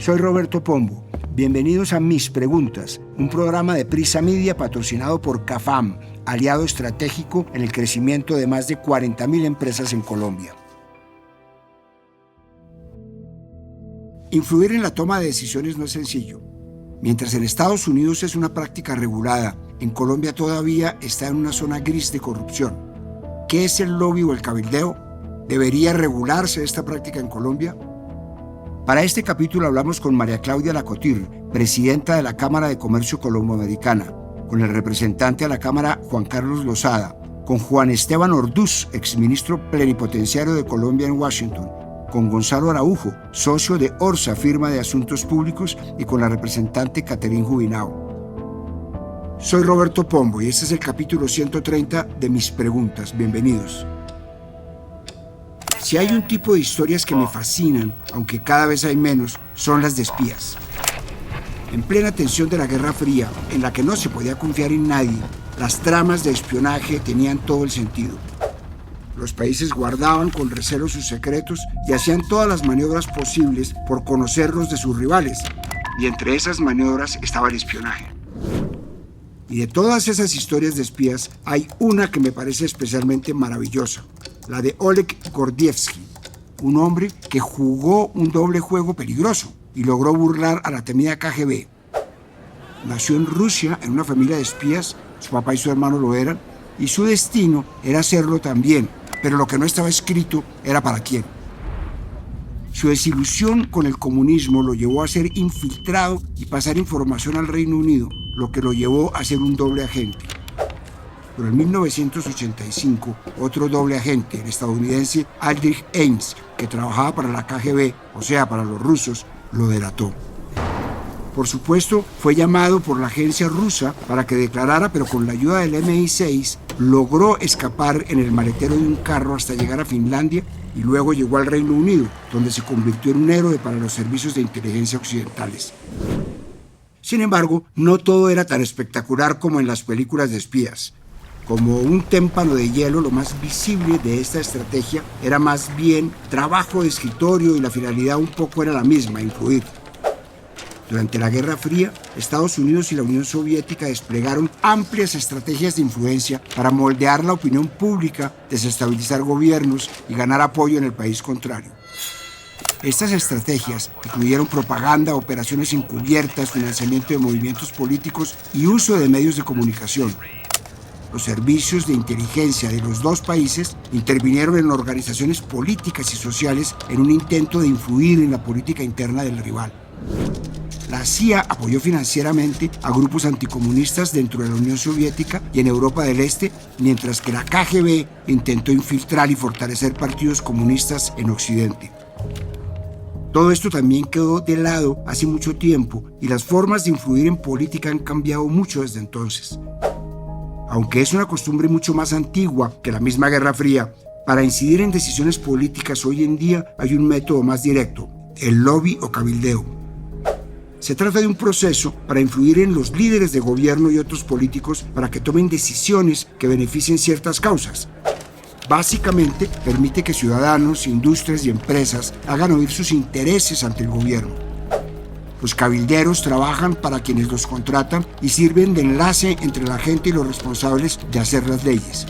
Soy Roberto Pombo. Bienvenidos a Mis Preguntas, un programa de Prisa Media patrocinado por CAFAM, aliado estratégico en el crecimiento de más de 40.000 empresas en Colombia. Influir en la toma de decisiones no es sencillo. Mientras en Estados Unidos es una práctica regulada, en Colombia todavía está en una zona gris de corrupción. ¿Qué es el lobby o el cabildeo? ¿Debería regularse esta práctica en Colombia? Para este capítulo hablamos con María Claudia Lacotir, presidenta de la Cámara de Comercio Colomboamericana, con el representante de la Cámara Juan Carlos Lozada, con Juan Esteban Orduz, exministro plenipotenciario de Colombia en Washington, con Gonzalo Araujo, socio de Orsa, firma de asuntos públicos, y con la representante Catherine Jubinao. Soy Roberto Pombo y este es el capítulo 130 de Mis Preguntas. Bienvenidos. Si hay un tipo de historias que me fascinan, aunque cada vez hay menos, son las de espías. En plena tensión de la Guerra Fría, en la que no se podía confiar en nadie, las tramas de espionaje tenían todo el sentido. Los países guardaban con recelo sus secretos y hacían todas las maniobras posibles por conocerlos de sus rivales, y entre esas maniobras estaba el espionaje. Y de todas esas historias de espías, hay una que me parece especialmente maravillosa, la de Oleg Gordievsky, un hombre que jugó un doble juego peligroso y logró burlar a la temida KGB. Nació en Rusia en una familia de espías, su papá y su hermano lo eran, y su destino era serlo también, pero lo que no estaba escrito era para quién. Su desilusión con el comunismo lo llevó a ser infiltrado y pasar información al Reino Unido, lo que lo llevó a ser un doble agente. Pero en 1985, otro doble agente, el estadounidense Aldrich Ames, que trabajaba para la KGB, o sea, para los rusos, lo delató. Por supuesto, fue llamado por la agencia rusa para que declarara, pero con la ayuda del MI6 logró escapar en el maletero de un carro hasta llegar a Finlandia y luego llegó al Reino Unido, donde se convirtió en un héroe para los servicios de inteligencia occidentales. Sin embargo, no todo era tan espectacular como en las películas de espías. Como un témpano de hielo, lo más visible de esta estrategia era más bien trabajo de escritorio y la finalidad un poco era la misma, influir. Durante la Guerra Fría, Estados Unidos y la Unión Soviética desplegaron amplias estrategias de influencia para moldear la opinión pública, desestabilizar gobiernos y ganar apoyo en el país contrario. Estas estrategias incluyeron propaganda, operaciones encubiertas, financiamiento de movimientos políticos y uso de medios de comunicación. Los servicios de inteligencia de los dos países intervinieron en organizaciones políticas y sociales en un intento de influir en la política interna del rival. La CIA apoyó financieramente a grupos anticomunistas dentro de la Unión Soviética y en Europa del Este, mientras que la KGB intentó infiltrar y fortalecer partidos comunistas en Occidente. Todo esto también quedó de lado hace mucho tiempo y las formas de influir en política han cambiado mucho desde entonces. Aunque es una costumbre mucho más antigua que la misma Guerra Fría, para incidir en decisiones políticas hoy en día hay un método más directo, el lobby o cabildeo. Se trata de un proceso para influir en los líderes de gobierno y otros políticos para que tomen decisiones que beneficien ciertas causas. Básicamente, permite que ciudadanos, industrias y empresas hagan oír sus intereses ante el gobierno. Los cabilderos trabajan para quienes los contratan y sirven de enlace entre la gente y los responsables de hacer las leyes.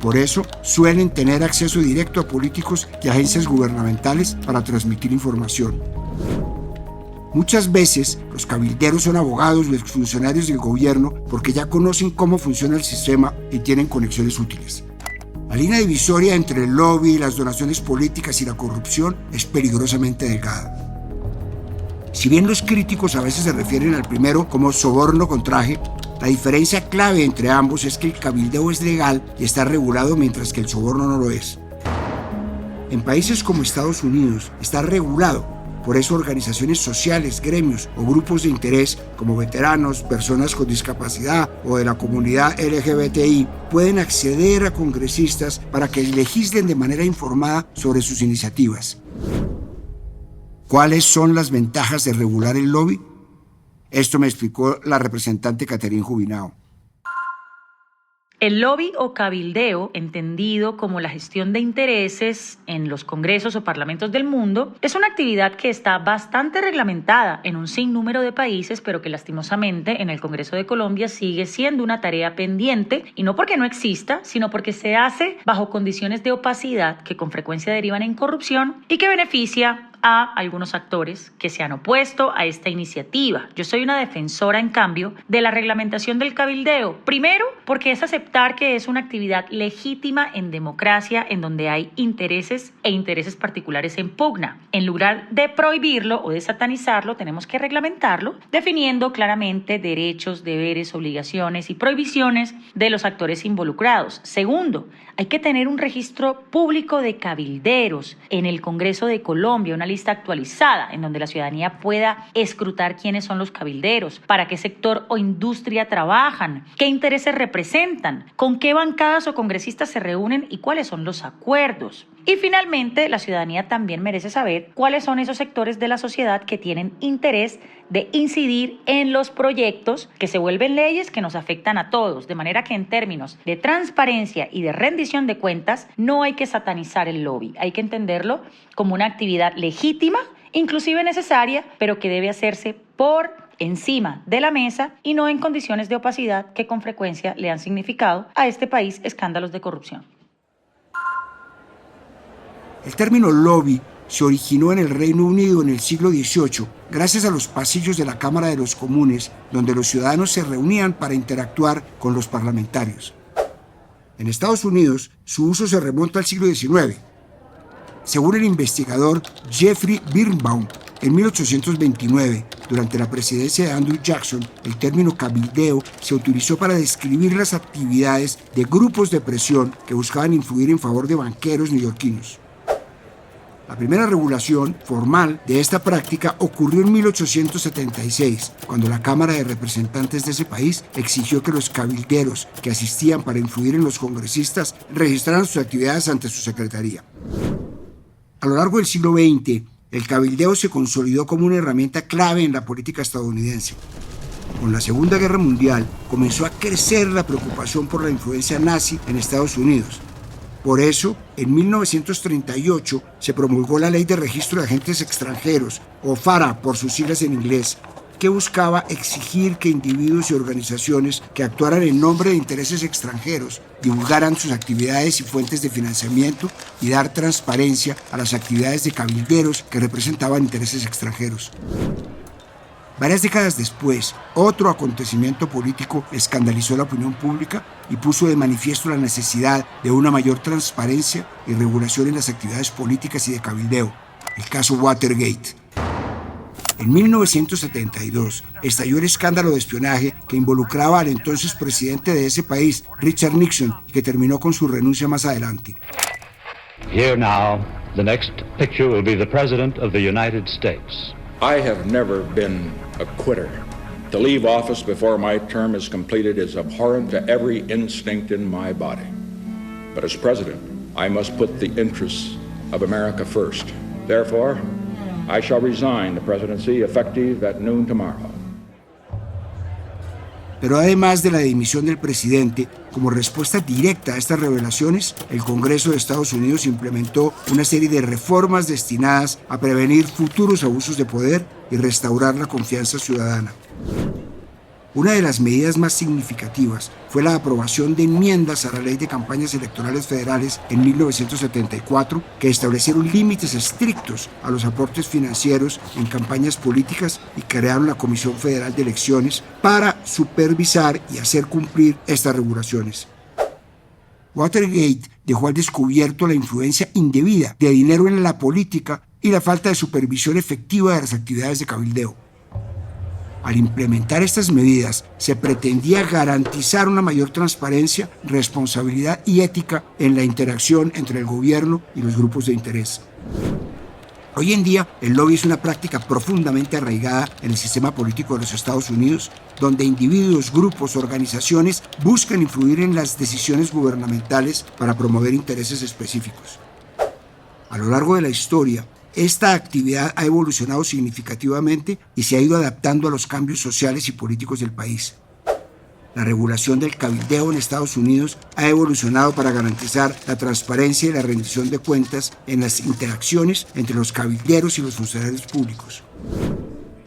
Por eso, suelen tener acceso directo a políticos y agencias gubernamentales para transmitir información. Muchas veces, los cabilderos son abogados o exfuncionarios del gobierno porque ya conocen cómo funciona el sistema y tienen conexiones útiles. La línea divisoria entre el lobby, las donaciones políticas y la corrupción es peligrosamente delgada. Si bien los críticos a veces se refieren al primero como soborno con traje, la diferencia clave entre ambos es que el cabildeo es legal y está regulado mientras que el soborno no lo es. En países como Estados Unidos está regulado, por eso organizaciones sociales, gremios o grupos de interés como veteranos, personas con discapacidad o de la comunidad LGBTI pueden acceder a congresistas para que legislen de manera informada sobre sus iniciativas. ¿Cuáles son las ventajas de regular el lobby? Esto me explicó la representante Catherine Jubinao. El lobby o cabildeo, entendido como la gestión de intereses en los congresos o parlamentos del mundo, es una actividad que está bastante reglamentada en un sinnúmero de países, pero que lastimosamente en el Congreso de Colombia sigue siendo una tarea pendiente, y no porque no exista, sino porque se hace bajo condiciones de opacidad que con frecuencia derivan en corrupción y que beneficia a algunos actores que se han opuesto a esta iniciativa. Yo soy una defensora, en cambio, de la reglamentación del cabildeo. Primero, porque es aceptar que es una actividad legítima en democracia en donde hay intereses e intereses particulares en pugna. En lugar de prohibirlo o de satanizarlo, tenemos que reglamentarlo, definiendo claramente derechos, deberes, obligaciones y prohibiciones de los actores involucrados. Segundo, hay que tener un registro público de cabilderos en el Congreso de Colombia, una lista actualizada en donde la ciudadanía pueda escrutar quiénes son los cabilderos, para qué sector o industria trabajan, qué intereses representan, con qué bancadas o congresistas se reúnen y cuáles son los acuerdos. Y finalmente, la ciudadanía también merece saber cuáles son esos sectores de la sociedad que tienen interés de incidir en los proyectos que se vuelven leyes que nos afectan a todos, de manera que en términos de transparencia y de rendición de cuentas no hay que satanizar el lobby, hay que entenderlo como una actividad legítima, inclusive necesaria, pero que debe hacerse por encima de la mesa y no en condiciones de opacidad que con frecuencia le han significado a este país escándalos de corrupción. El término lobby se originó en el Reino Unido en el siglo XVIII, gracias a los pasillos de la Cámara de los Comunes, donde los ciudadanos se reunían para interactuar con los parlamentarios. En Estados Unidos, su uso se remonta al siglo XIX. Según el investigador Jeffrey Birnbaum, en 1829, durante la presidencia de Andrew Jackson, el término cabildeo se utilizó para describir las actividades de grupos de presión que buscaban influir en favor de banqueros neoyorquinos. La primera regulación formal de esta práctica ocurrió en 1876, cuando la Cámara de Representantes de ese país exigió que los cabilderos que asistían para influir en los congresistas registraran sus actividades ante su secretaría. A lo largo del siglo XX, el cabildeo se consolidó como una herramienta clave en la política estadounidense. Con la Segunda Guerra Mundial comenzó a crecer la preocupación por la influencia nazi en Estados Unidos. Por eso, en 1938 se promulgó la Ley de Registro de Agentes Extranjeros, o FARA por sus siglas en inglés, que buscaba exigir que individuos y organizaciones que actuaran en nombre de intereses extranjeros divulgaran sus actividades y fuentes de financiamiento y dar transparencia a las actividades de cabilderos que representaban intereses extranjeros. Varias décadas después, otro acontecimiento político escandalizó la opinión pública y puso de manifiesto la necesidad de una mayor transparencia y regulación en las actividades políticas y de cabildeo, el caso Watergate. En 1972 estalló el escándalo de espionaje que involucraba al entonces presidente de ese país, Richard Nixon, y que terminó con su renuncia más adelante. Here now, the next picture will be the President of the United States. I have never been a quitter. To leave office before my term is completed is abhorrent to every instinct in my body. But as president, I must put the interests of America first. Therefore, I shall resign the presidency effective at noon tomorrow. Pero además de la dimisión del presidente, como respuesta directa a estas revelaciones, el Congreso de Estados Unidos implementó una serie de reformas destinadas a prevenir futuros abusos de poder y restaurar la confianza ciudadana. Una de las medidas más significativas fue la aprobación de enmiendas a la Ley de Campañas Electorales Federales en 1974, que establecieron límites estrictos a los aportes financieros en campañas políticas y crearon la Comisión Federal de Elecciones para supervisar y hacer cumplir estas regulaciones. Watergate dejó al descubierto la influencia indebida de dinero en la política y la falta de supervisión efectiva de las actividades de cabildeo. Al implementar estas medidas, se pretendía garantizar una mayor transparencia, responsabilidad y ética en la interacción entre el gobierno y los grupos de interés. Hoy en día, el lobby es una práctica profundamente arraigada en el sistema político de los Estados Unidos, donde individuos, grupos, organizaciones buscan influir en las decisiones gubernamentales para promover intereses específicos. A lo largo de la historia, esta actividad ha evolucionado significativamente y se ha ido adaptando a los cambios sociales y políticos del país. La regulación del cabildeo en Estados Unidos ha evolucionado para garantizar la transparencia y la rendición de cuentas en las interacciones entre los cabilderos y los funcionarios públicos.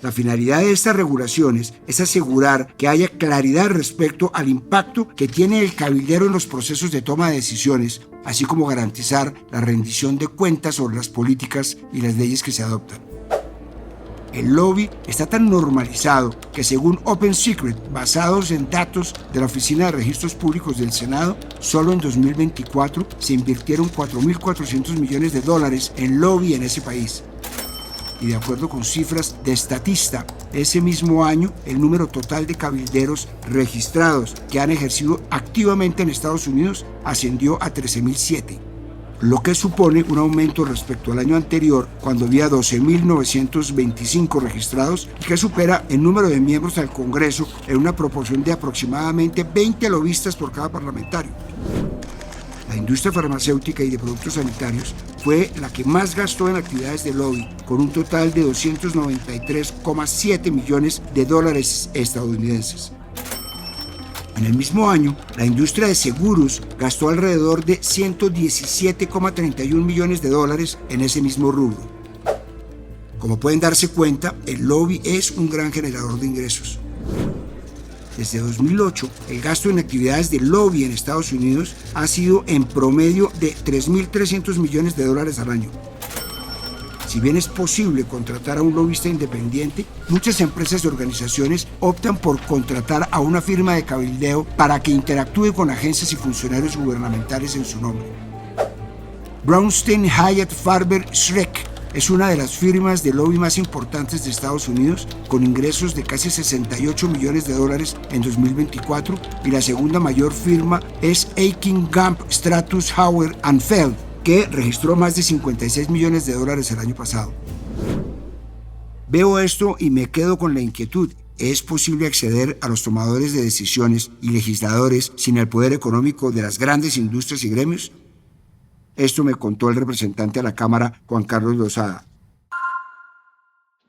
La finalidad de estas regulaciones es asegurar que haya claridad respecto al impacto que tiene el cabildero en los procesos de toma de decisiones, así como garantizar la rendición de cuentas sobre las políticas y las leyes que se adoptan. El lobby está tan normalizado que, según Open Secret, basados en datos de la Oficina de Registros Públicos del Senado, solo en 2024 se invirtieron $4.400 millones en lobby en ese país. Y de acuerdo con cifras de Statista, ese mismo año el número total de cabilderos registrados que han ejercido activamente en Estados Unidos ascendió a 13.007. Lo que supone un aumento respecto al año anterior, cuando había 12.925 registrados, y que supera el número de miembros del Congreso en una proporción de aproximadamente 20 lobistas por cada parlamentario. La industria farmacéutica y de productos sanitarios fue la que más gastó en actividades de lobby, con un total de $293,7 millones estadounidenses. En el mismo año, la industria de seguros gastó alrededor de $117,31 millones en ese mismo rubro. Como pueden darse cuenta, el lobby es un gran generador de ingresos. Desde 2008, el gasto en actividades de lobby en Estados Unidos ha sido en promedio de $3.300 millones al año. Si bien es posible contratar a un lobista independiente, muchas empresas y organizaciones optan por contratar a una firma de cabildeo para que interactúe con agencias y funcionarios gubernamentales en su nombre. Brownstein Hyatt Farber Schreck es una de las firmas de lobby más importantes de Estados Unidos, con ingresos de casi $68 millones en 2024, y la segunda mayor firma es Aiken Gump Stratus Hauer & Feld, que registró más de $56 millones el año pasado. Veo esto y me quedo con la inquietud. ¿Es posible acceder a los tomadores de decisiones y legisladores sin el poder económico de las grandes industrias y gremios? Esto me contó el representante a la Cámara, Juan Carlos Lozada.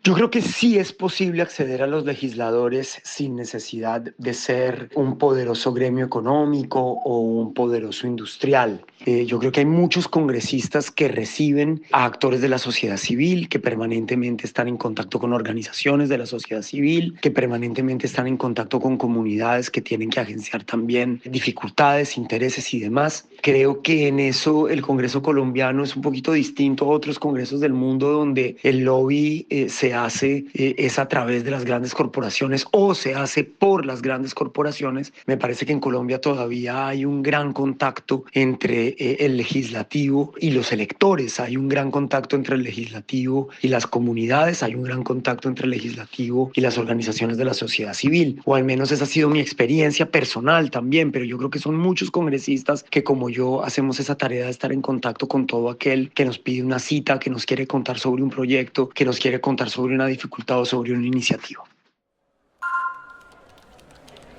Yo creo que sí es posible acceder a los legisladores sin necesidad de ser un poderoso gremio económico o un poderoso industrial. Yo creo que hay muchos congresistas que reciben a actores de la sociedad civil, que permanentemente están en contacto con organizaciones de la sociedad civil, que permanentemente están en contacto con comunidades que tienen que agenciar también dificultades, intereses y demás. Creo que en eso el Congreso colombiano es un poquito distinto a otros congresos del mundo donde el lobby se hace es a través de las grandes corporaciones o se hace por las grandes corporaciones. Me parece que en Colombia todavía hay un gran contacto entre el legislativo y los electores, hay un gran contacto entre el legislativo y las comunidades, hay un gran contacto entre el legislativo y las organizaciones de la sociedad civil, o al menos esa ha sido mi experiencia personal también, pero yo creo que son muchos congresistas que, como yo, hacemos esa tarea de estar en contacto con todo aquel que nos pide una cita, que nos quiere contar sobre un proyecto, que nos quiere contar sobre una dificultad o sobre una iniciativa.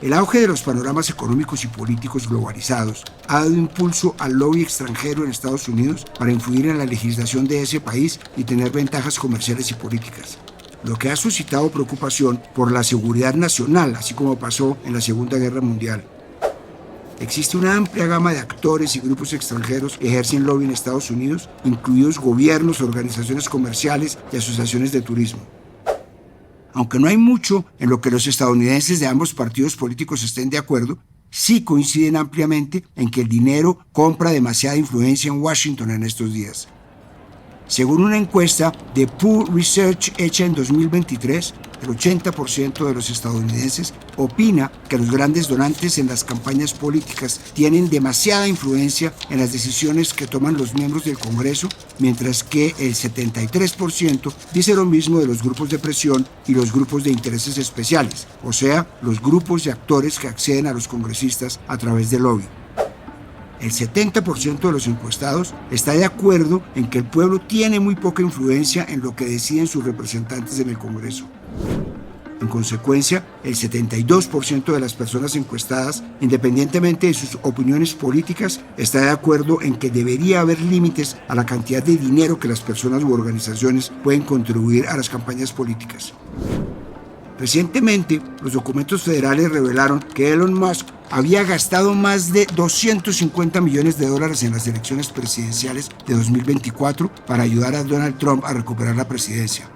El auge de los panoramas económicos y políticos globalizados ha dado impulso al lobby extranjero en Estados Unidos para influir en la legislación de ese país y tener ventajas comerciales y políticas, lo que ha suscitado preocupación por la seguridad nacional, así como pasó en la Segunda Guerra Mundial. Existe una amplia gama de actores y grupos extranjeros que ejercen lobby en Estados Unidos, incluidos gobiernos, organizaciones comerciales y asociaciones de turismo. Aunque no hay mucho en lo que los estadounidenses de ambos partidos políticos estén de acuerdo, sí coinciden ampliamente en que el dinero compra demasiada influencia en Washington en estos días. Según una encuesta de Pew Research hecha en 2023, el 80% de los estadounidenses opina que los grandes donantes en las campañas políticas tienen demasiada influencia en las decisiones que toman los miembros del Congreso, mientras que el 73% dice lo mismo de los grupos de presión y los grupos de intereses especiales, o sea, los grupos de actores que acceden a los congresistas a través del lobby. El 70% de los encuestados está de acuerdo en que el pueblo tiene muy poca influencia en lo que deciden sus representantes en el Congreso. En consecuencia, el 72% de las personas encuestadas, independientemente de sus opiniones políticas, está de acuerdo en que debería haber límites a la cantidad de dinero que las personas u organizaciones pueden contribuir a las campañas políticas. Recientemente, los documentos federales revelaron que Elon Musk había gastado más de $250 millones en las elecciones presidenciales de 2024 para ayudar a Donald Trump a recuperar la presidencia.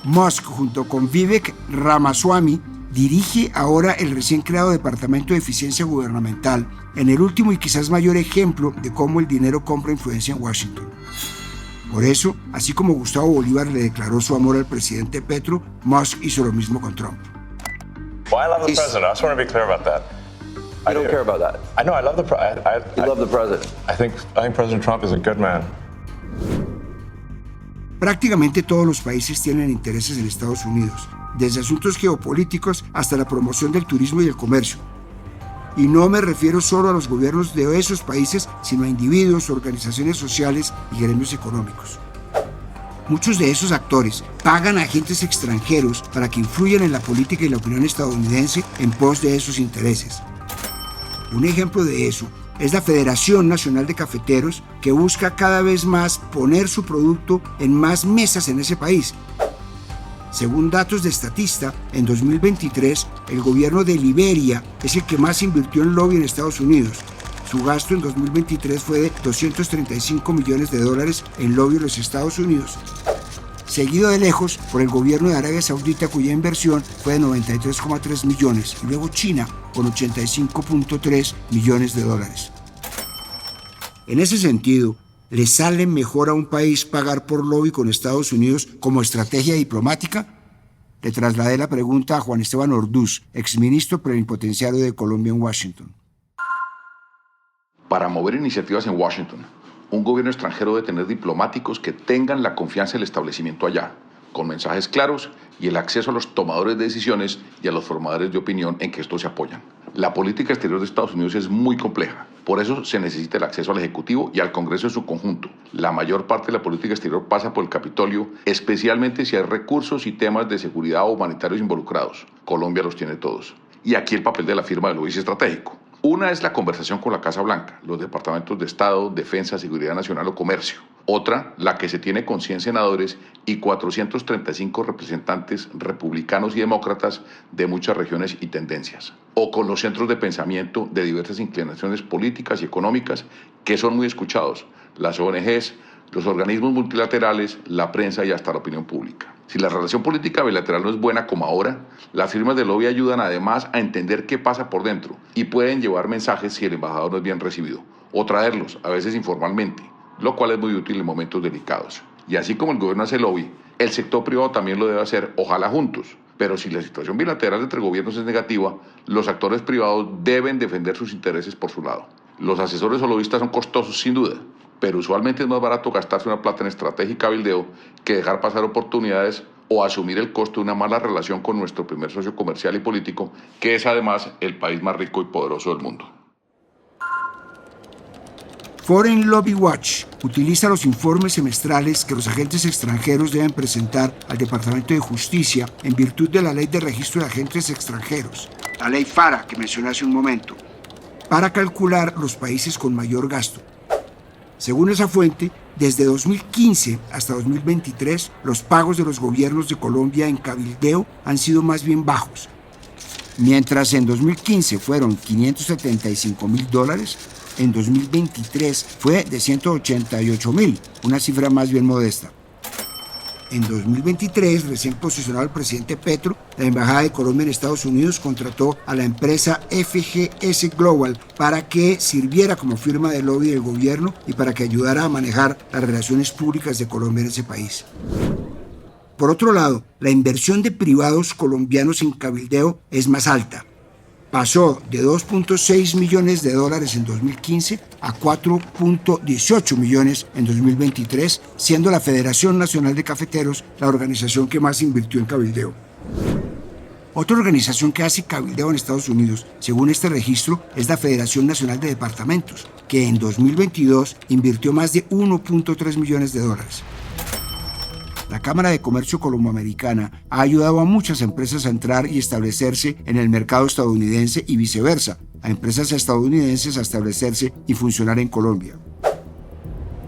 Musk, junto con Vivek Ramaswamy, dirige ahora el recién creado Departamento de Eficiencia Gubernamental, en el último y quizás mayor ejemplo de cómo el dinero compra influencia en Washington. Por eso, así como Gustavo Bolívar le declaró su amor al presidente Petro, Musk hizo lo mismo con Trump. Well, I love the president. I just want to be clear about that. I don't care about that. I know. I love the president. You love the president. I think President Trump is a good man. Prácticamente todos los países tienen intereses en Estados Unidos, desde asuntos geopolíticos hasta la promoción del turismo y el comercio. Y no me refiero solo a los gobiernos de esos países, sino a individuos, organizaciones sociales y gremios económicos. Muchos de esos actores pagan a agentes extranjeros para que influyan en la política y la opinión estadounidense en pos de esos intereses. Un ejemplo de eso es la Federación Nacional de Cafeteros, que busca cada vez más poner su producto en más mesas en ese país. Según datos de Statista, en 2023, el gobierno de Liberia es el que más invirtió en lobby en Estados Unidos. Su gasto en 2023 fue de $235 millones en lobby en los Estados Unidos, seguido de lejos por el gobierno de Arabia Saudita, cuya inversión fue de $93,3 millones, y luego China con $85,3 millones. En ese sentido, ¿le sale mejor a un país pagar por lobby con Estados Unidos como estrategia diplomática? Le trasladé la pregunta a Juan Esteban Orduz, exministro plenipotenciario de Colombia en Washington. Para mover iniciativas en Washington, un gobierno extranjero debe tener diplomáticos que tengan la confianza del establecimiento allá, con mensajes claros y el acceso a los tomadores de decisiones y a los formadores de opinión en que estos se apoyan. La política exterior de Estados Unidos es muy compleja. Por eso se necesita el acceso al Ejecutivo y al Congreso en su conjunto. La mayor parte de la política exterior pasa por el Capitolio, especialmente si hay recursos y temas de seguridad o humanitarios involucrados. Colombia los tiene todos. Y aquí el papel de la firma de lobby estratégico. Una es la conversación con la Casa Blanca, los departamentos de Estado, Defensa, Seguridad Nacional o Comercio. Otra, la que se tiene con 100 senadores y 435 representantes republicanos y demócratas de muchas regiones y tendencias. O con los centros de pensamiento de diversas inclinaciones políticas y económicas que son muy escuchados, las ONGs, los organismos multilaterales, la prensa y hasta la opinión pública. Si la relación política bilateral no es buena como ahora, las firmas de lobby ayudan además a entender qué pasa por dentro y pueden llevar mensajes si el embajador no es bien recibido, o traerlos, a veces informalmente, lo cual es muy útil en momentos delicados. Y así como el gobierno hace lobby, el sector privado también lo debe hacer, ojalá juntos. Pero si la situación bilateral entre gobiernos es negativa, los actores privados deben defender sus intereses por su lado. Los asesores o lobistas son costosos sin duda, pero usualmente es más barato gastarse una plata en estrategia y cabildeo que dejar pasar oportunidades o asumir el costo de una mala relación con nuestro primer socio comercial y político, que es además el país más rico y poderoso del mundo. Foreign Lobby Watch utiliza los informes semestrales que los agentes extranjeros deben presentar al Departamento de Justicia en virtud de la Ley de Registro de Agentes Extranjeros, la Ley FARA que mencioné hace un momento, para calcular los países con mayor gasto. Según esa fuente, desde 2015 hasta 2023, los pagos de los gobiernos de Colombia en cabildeo han sido más bien bajos. Mientras en 2015 fueron $575,000, en 2023 fue de $188,000, una cifra más bien modesta. En 2023, recién posicionado el presidente Petro, la Embajada de Colombia en Estados Unidos contrató a la empresa FGS Global para que sirviera como firma de lobby del gobierno y para que ayudara a manejar las relaciones públicas de Colombia en ese país. Por otro lado, la inversión de privados colombianos en cabildeo es más alta. Pasó de $2.6 millones en 2015 a $4.18 millones en 2023, siendo la Federación Nacional de Cafeteros la organización que más invirtió en cabildeo. Otra organización que hace cabildeo en Estados Unidos, según este registro, es la Federación Nacional de Departamentos, que en 2022 invirtió más de $1.3 millones. La Cámara de Comercio Colomboamericana ha ayudado a muchas empresas a entrar y establecerse en el mercado estadounidense y viceversa, a empresas estadounidenses a establecerse y funcionar en Colombia.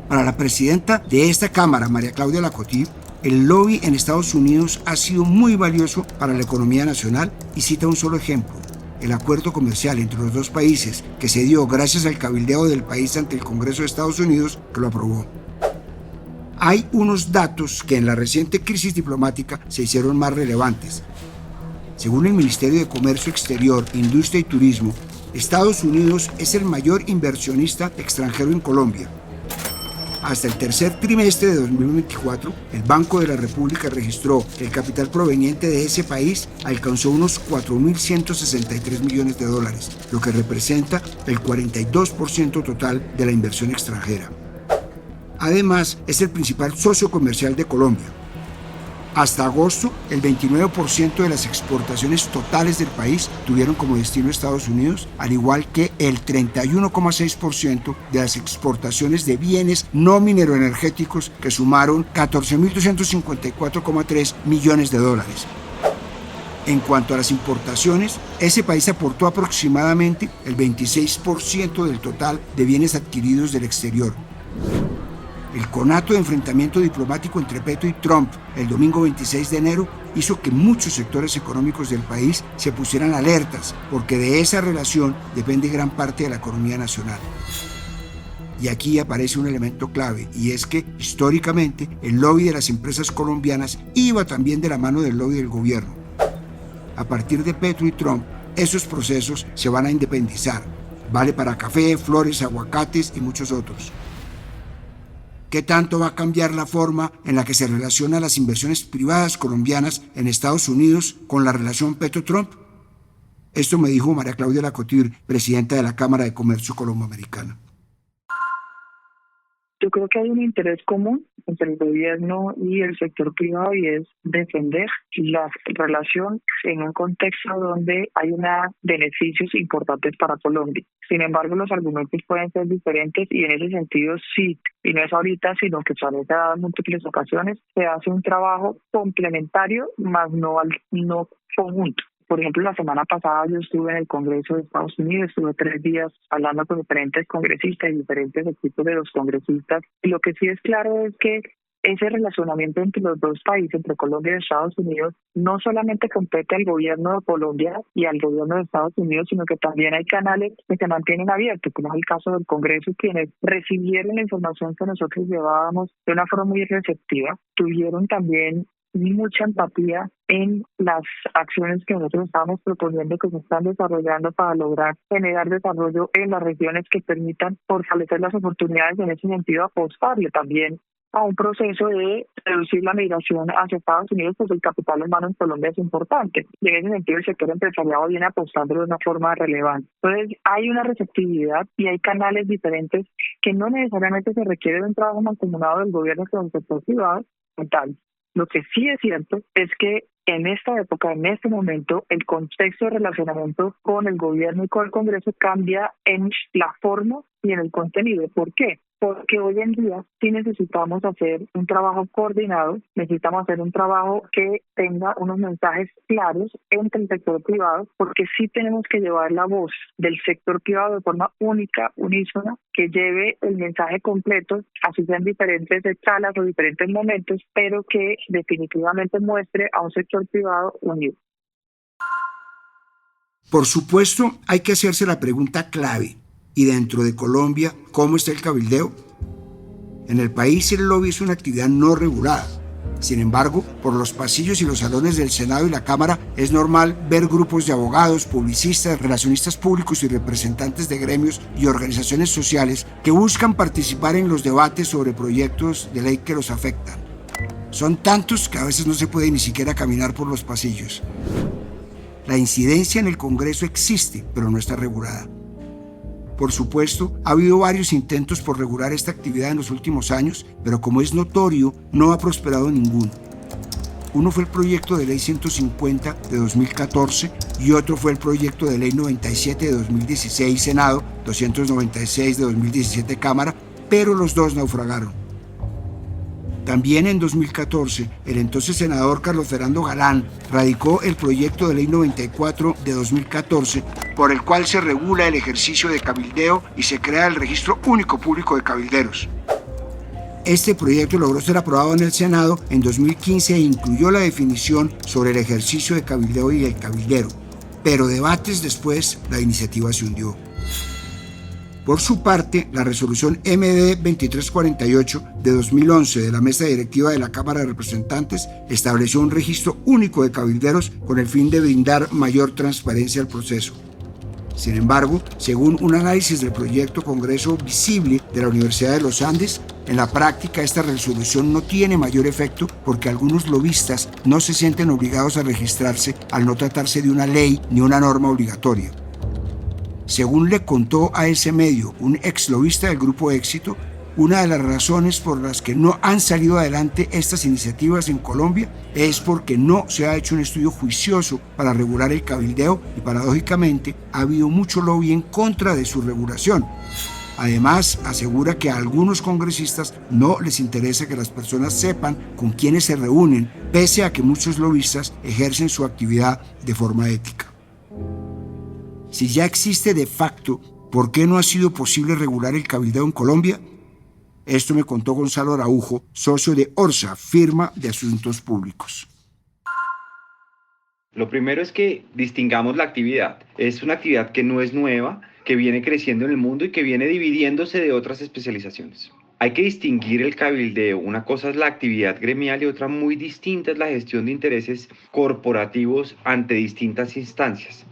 Para la presidenta de esta Cámara, María Claudia Lacotí, El lobby en Estados Unidos ha sido muy valioso para la economía nacional y cita un solo ejemplo: el acuerdo comercial entre los dos países que se dio gracias al cabildeo del país ante el Congreso de Estados Unidos, que lo aprobó. Hay unos datos que en la reciente crisis diplomática se hicieron más relevantes. Según el Ministerio de Comercio Exterior, Industria y Turismo, Estados Unidos es el mayor inversionista extranjero en Colombia. Hasta el tercer trimestre de 2024, el Banco de la República registró que el capital proveniente de ese país alcanzó unos 4.163 millones de dólares, lo que representa el 42% total de la inversión extranjera. Además, es el principal socio comercial de Colombia. Hasta agosto, el 29% de las exportaciones totales del país tuvieron como destino Estados Unidos, al igual que el 31,6% de las exportaciones de bienes no mineroenergéticos, que sumaron 14.254,3 millones de dólares. En cuanto a las importaciones, ese país aportó aproximadamente el 26% del total de bienes adquiridos del exterior. El conato de enfrentamiento diplomático entre Petro y Trump el domingo 26 de enero hizo que muchos sectores económicos del país se pusieran alertas, porque de esa relación depende gran parte de la economía nacional. Y aquí aparece un elemento clave, y es que históricamente el lobby de las empresas colombianas iba también de la mano del lobby del gobierno. A partir de Petro y Trump, esos procesos se van a independizar. Vale para café, flores, aguacates y muchos otros. ¿Qué tanto va a cambiar la forma en la que se relacionan las inversiones privadas colombianas en Estados Unidos con la relación Petro-Trump? Esto me dijo María Claudia Lacotir, presidenta de la Cámara de Comercio Colombo-Americana. Yo creo que hay un interés común entre el gobierno y el sector privado, y es defender la relación en un contexto donde hay beneficios importantes para Colombia. Sin embargo, los argumentos pueden ser diferentes, y en ese sentido sí, y no es ahorita, sino que se ha dado en múltiples ocasiones, se hace un trabajo complementario, más no conjunto. Por ejemplo, la semana pasada yo estuve en el Congreso de Estados Unidos, estuve 3 días hablando con diferentes congresistas y diferentes equipos de los congresistas, y lo que sí es claro es que ese relacionamiento entre los dos países, entre Colombia y Estados Unidos, no solamente compete al gobierno de Colombia y al gobierno de Estados Unidos, sino que también hay canales que se mantienen abiertos, como es el caso del Congreso, quienes recibieron la información que nosotros llevábamos de una forma muy receptiva, tuvieron también mucha empatía en las acciones que nosotros estamos proponiendo, que se están desarrollando para lograr generar desarrollo en las regiones que permitan fortalecer las oportunidades, en ese sentido apostarle también a un proceso de reducir la migración hacia Estados Unidos, pues el capital humano en Colombia es importante, y en ese sentido el sector empresarial viene apostando de una forma relevante. Entonces hay una receptividad y hay canales diferentes que no necesariamente se requiere de un trabajo mancomunado del gobierno con el sector privado tal. Lo que sí es cierto es que en esta época, en este momento, el contexto de relacionamiento con el gobierno y con el Congreso cambia en la forma y en el contenido. ¿Por qué? Porque hoy en día sí necesitamos hacer un trabajo coordinado, necesitamos hacer un trabajo que tenga unos mensajes claros entre el sector privado, porque sí tenemos que llevar la voz del sector privado de forma única, unísona, que lleve el mensaje completo, así sean diferentes escalas o diferentes momentos, pero que definitivamente muestre a un sector privado unido. Por supuesto, hay que hacerse la pregunta clave. ¿Y dentro de Colombia, cómo está el cabildeo? En el país el lobby es una actividad no regulada. Sin embargo, por los pasillos y los salones del Senado y la Cámara es normal ver grupos de abogados, publicistas, relacionistas públicos y representantes de gremios y organizaciones sociales que buscan participar en los debates sobre proyectos de ley que los afectan. Son tantos que a veces no se puede ni siquiera caminar por los pasillos. La incidencia en el Congreso existe, pero no está regulada. Por supuesto, ha habido varios intentos por regular esta actividad en los últimos años, pero como es notorio, no ha prosperado ninguno. Uno fue el proyecto de ley 150 de 2014 y otro fue el proyecto de ley 97 de 2016 Senado, 296 de 2017 Cámara, pero los dos naufragaron. También en 2014, el entonces senador Carlos Fernando Galán radicó el proyecto de ley 94 de 2014, por el cual se regula el ejercicio de cabildeo y se crea el Registro Único Público de Cabilderos. Este proyecto logró ser aprobado en el Senado en 2015 e incluyó la definición sobre el ejercicio de cabildeo y el cabildero, pero debates después la iniciativa se hundió. Por su parte, la resolución MD 2348 de 2011 de la Mesa Directiva de la Cámara de Representantes estableció un registro único de cabilderos con el fin de brindar mayor transparencia al proceso. Sin embargo, según un análisis del proyecto Congreso Visible de la Universidad de los Andes, en la práctica esta resolución no tiene mayor efecto porque algunos lobistas no se sienten obligados a registrarse al no tratarse de una ley ni una norma obligatoria. Según le contó a ese medio un ex lobista del Grupo Éxito, una de las razones por las que no han salido adelante estas iniciativas en Colombia es porque no se ha hecho un estudio juicioso para regular el cabildeo y, paradójicamente, ha habido mucho lobby en contra de su regulación. Además, asegura que a algunos congresistas no les interesa que las personas sepan con quiénes se reúnen, pese a que muchos lobistas ejercen su actividad de forma ética. Si ya existe de facto, ¿por qué no ha sido posible regular el cabildeo en Colombia? Esto me contó Gonzalo Araujo, socio de Orsa, firma de asuntos públicos. Lo primero es que distingamos la actividad. Es una actividad que no es nueva, que viene creciendo en el mundo y que viene dividiéndose de otras especializaciones. Hay que distinguir el cabildeo. Una cosa es la actividad gremial y otra muy distinta es la gestión de intereses corporativos ante distintas instancias.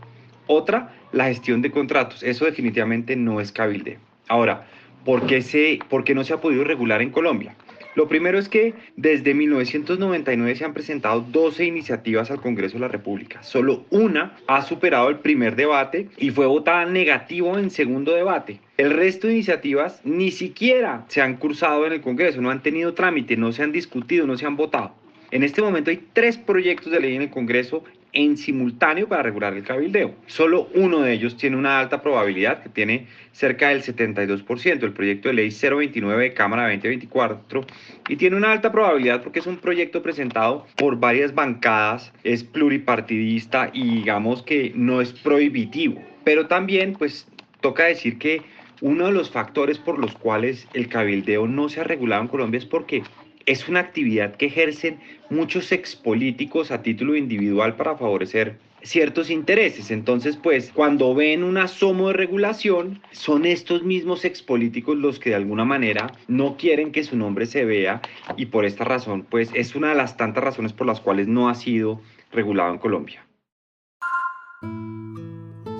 Otra, la gestión de contratos. Eso definitivamente no es cabildeo. Ahora, ¿por qué no se ha podido regular en Colombia? Lo primero es que desde 1999 se han presentado 12 iniciativas al Congreso de la República. Solo una ha superado el primer debate y fue votada negativo en segundo debate. El resto de iniciativas ni siquiera se han cursado en el Congreso, no han tenido trámite, no se han discutido, no se han votado. En este momento hay 3 proyectos de ley en el Congreso en simultáneo para regular el cabildeo. Solo uno de ellos tiene una alta probabilidad, que tiene cerca del 72%, el proyecto de ley 029 de Cámara 2024, y tiene una alta probabilidad porque es un proyecto presentado por varias bancadas, es pluripartidista y digamos que no es prohibitivo. Pero también pues toca decir que uno de los factores por los cuales el cabildeo no se ha regulado en Colombia es porque es una actividad que ejercen muchos expolíticos a título individual para favorecer ciertos intereses. Entonces, pues, cuando ven un asomo de regulación, son estos mismos expolíticos los que de alguna manera no quieren que su nombre se vea y por esta razón, pues, es una de las tantas razones por las cuales no ha sido regulado en Colombia.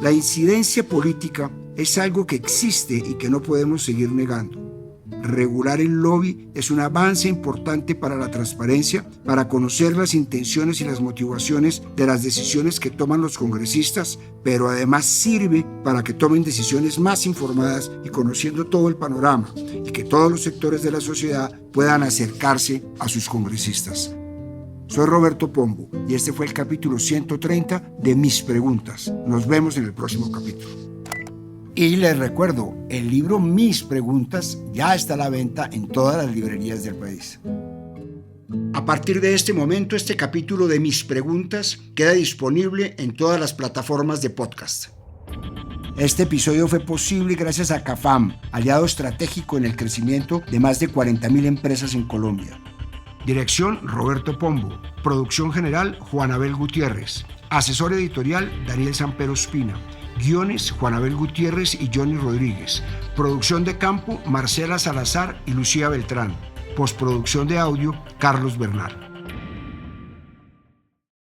La incidencia política es algo que existe y que no podemos seguir negando. Regular el lobby es un avance importante para la transparencia, para conocer las intenciones y las motivaciones de las decisiones que toman los congresistas, pero además sirve para que tomen decisiones más informadas y conociendo todo el panorama, y que todos los sectores de la sociedad puedan acercarse a sus congresistas. Soy Roberto Pombo y este fue el capítulo 130 de Mis Preguntas. Nos vemos en el próximo capítulo. Y les recuerdo, el libro Mis Preguntas ya está a la venta en todas las librerías del país. A partir de este momento, este capítulo de Mis Preguntas queda disponible en todas las plataformas de podcast. Este episodio fue posible gracias a CAFAM, aliado estratégico en el crecimiento de más de 40.000 empresas en Colombia. Dirección, Roberto Pombo. Producción general, Juan Abel Gutiérrez. Asesor editorial, Daniel Sampero Espina. Guiones, Juan Abel Gutiérrez y Johnny Rodríguez. Producción de campo, Marcela Salazar y Lucía Beltrán. Postproducción de audio, Carlos Bernal.